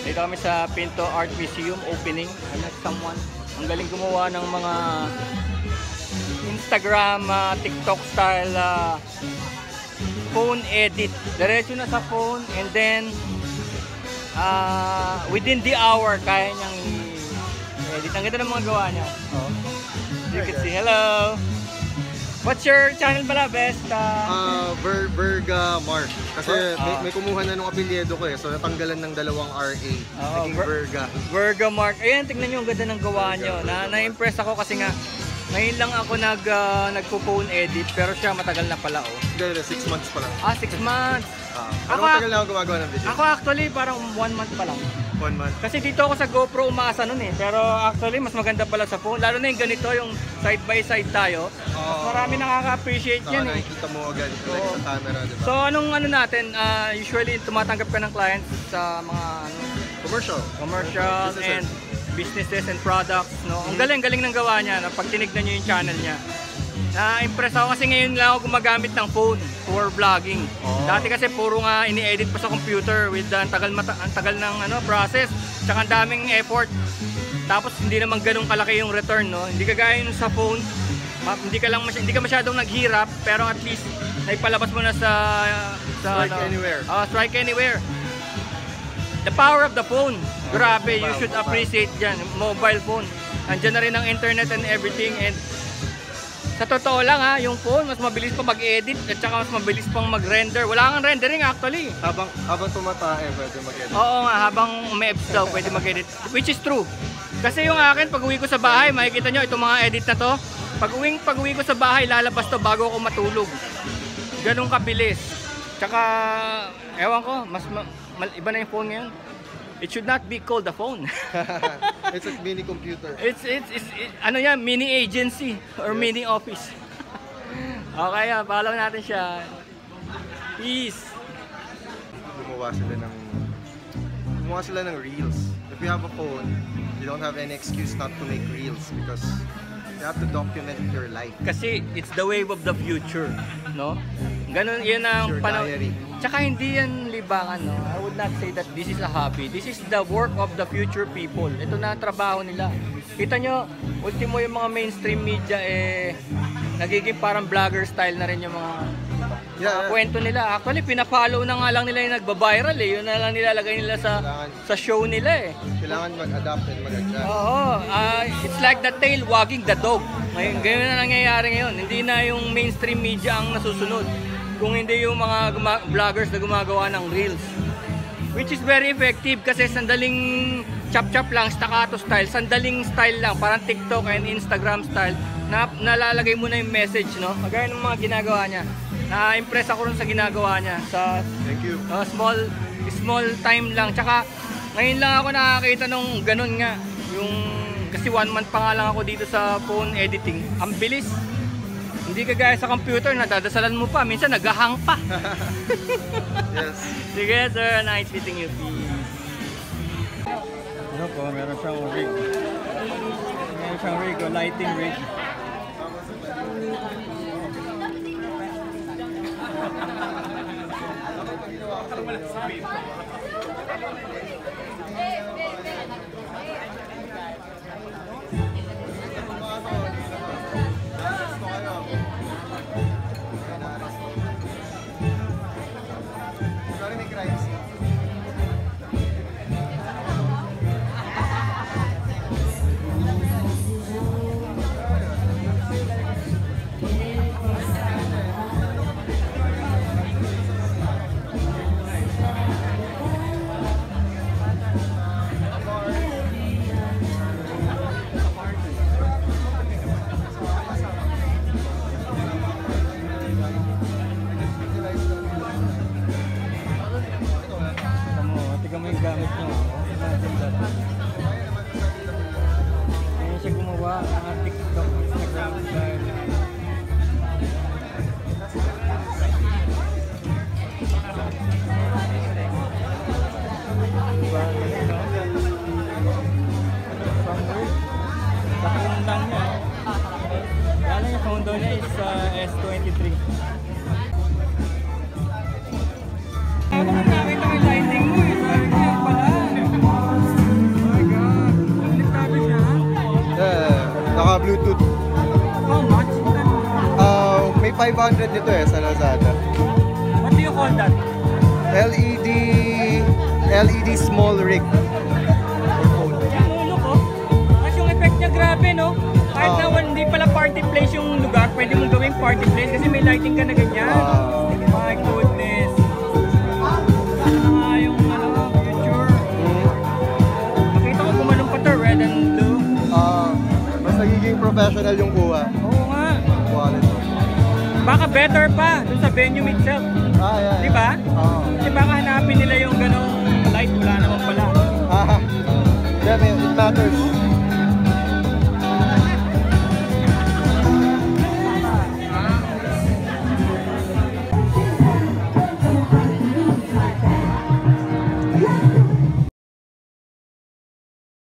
Dito kami sa Pinto Art Museum opening. I met someone. Ang galing gumawa ng mga Instagram, TikTok style phone edit. Diretso na sa phone and then within the hour kaya niyang i-edit. Ang ganda ng mga gawa niya. Oh. You can see. Hello! What's your channel pala, Best? Verga Mark. Kasi may kumuha na nung apelyido ko eh. So natanggalan ng dalawang RA. Naging Verga. Verga Mark. Ayan, tignan nyo ang ganda ng gawa nyo. Na-impress ako kasi nga ngayon lang ako nagpo-phone edit. Pero siya matagal na pala. Oh. Dahil 6 months pa lang. 6 months. Ano matagal na ako gumagawa ng video? Ako actually parang 1 month pa lang. 1 month. Kasi dito ako sa GoPro umaasa nun eh. Pero actually mas maganda pala sa phone. Lalo na yung ganito, yung side by side tayo. Mas marami nakaka-appreciate yan eh. Nakikita mo agad sa camera, diba? So anong ano natin, usually tumatanggap ka ng clients sa mga commercial and businesses and products. No? Ang galing ng gawa niya. No? Pag tinignan nyo yung channel niya. Na-impress ako kasi ngayon lang ako gumagamit ng phone for vlogging. Dati kasi puro nga ini-edit pa sa computer with ang tagal ng process, tsaka ang daming effort. Tapos hindi naman ganun kalaki yung return, no. Hindi kagaya yung sa phone. Hindi ka masyadong naghirap, pero at least naipalabas mo na sa anywhere. Strike anywhere. The power of the phone. Grabe, you should appreciate yan. Mobile phone. Andiyan na rin ang internet and everything, and sa totoo lang yung phone mas mabilis pa mag-edit at saka mas mabilis pang mag-render. Wala kang rendering actually. Habang tumatae pwede mag-edit. Oo nga, habang may apps daw pwede mag-edit. Which is true. Kasi yung akin, pag uwi ko sa bahay, makikita nyo itong mga edit na to. Pag uwi ko sa bahay, lalabas to bago ako matulog. Ganun kabilis. Tsaka, ewan ko, iba na yung phone ngayon. It should not be called a phone. It's a mini computer. It's ano yan, mini agency or mini office. Okay, follow natin siya. Peace. Gumawa sila ng reels. If you have a phone, you don't have any excuse not to make reels because you have to document your life. Kasi it's the wave of the future, no? Ganun, yun ang panahon. Tsaka hindi yan libangan, no? I would not say that this is a hobby. This is the work of the future people. Ito na ang trabaho nila. Kita nyo, ultimo yung mga mainstream media nagiging parang vlogger style na rin yung mga kwento nila. Actually, pinafollow na nga lang nila yung nagba-viral eh. Yun na lang nilalagay nila sa show nila eh. Kailangan mag-adapt and mag-adjust. Oo. It's like the tail wagging the dog. Ngayon, ganyan na nangyayari ngayon. Hindi na yung mainstream media ang nasusunod. Kung hindi yung mga vloggers na gumagawa ng reels. Which is very effective kasi sandaling chop-chop lang, staccato style, sandaling style lang, parang TikTok and Instagram style, na nalalagay mo na yung message, no? Kagaya ng mga ginagawa niya. Na-impress ako rin sa ginagawa niya. Thank you. Small time lang. Tsaka, ngayon lang ako nakakita nung ganun nga. Kasi 1 month pa nga lang ako dito sa phone editing. Ang bilis. Hindi kagaya sa computer, nadadasalan mo pa. Minsan naghahang pa. Yes. Sige sir, nice meeting you. Peace. Ano po, meron siyang rig. Meron siyang rig, lighting rig. gamit nyo. Imagine that. Ngayon siya gumawa ng TikTok, Instagram style. Diba? From work. Takilang lang niya. Kaya lang yung phone doon niya is S23. Ano naman nakita ko yung lighting mo eh. Sabi ko yan pala. 500 nito eh sa Lazada. What do you call that? LED small rig. Yung ulo ko. Kasi yung effect niya grabe, no? Kahit na hindi pala party place yung lugar, pwede mong gawing party place kasi may lighting ka na ganyan. My goodness. Yung future. Makita ko gumanong pa to, red and blue. Mas nagiging professional yung kuha. Oo nga. Quality. Baka better pa dun sa venue itself. Yeah. Di ba? Kasi baka hanapin nila